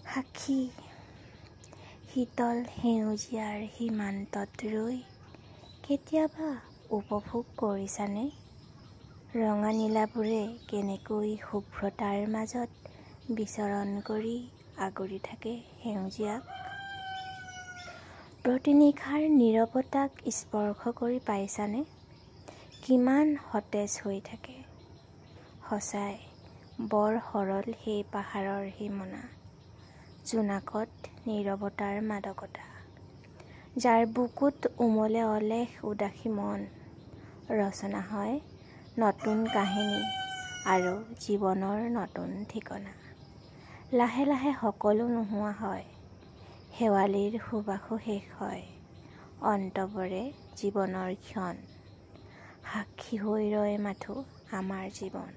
সাক্ষী শীতল সেউজীয়াৰ সীমান্তত ৰৈ কেতিয়াবা উপভোগ কৰিছানে? ৰঙা নীলাবোৰে কেনেকৈ শুভ্ৰতাৰ মাজত বিচৰণ কৰি আগুৰি থাকে সেউজীয়াক। প্ৰতিনিশাৰ নীৰৱতাক স্পৰ্শ কৰি পাইছানে? কিমান সতেজ হৈ থাকে। সঁচাই বৰ সৰল সেই পাহাৰৰ সীমনা, জোনাকত নীৰৱতাৰ মাদকতা, যাৰ বুকুত উমলে অলেখ উদাসী মন। ৰচনা হয় নতুন কাহিনী আৰু জীৱনৰ নতুন ঠিকনা। লাহে লাহে সকলো নোহোৱা হয়, শেৱালিৰ সুবাসো শেষ হয়, অন্ত পৰে জীৱনৰ ক্ষণ। সাক্ষী হৈ ৰয় মাথো আমাৰ জীৱন।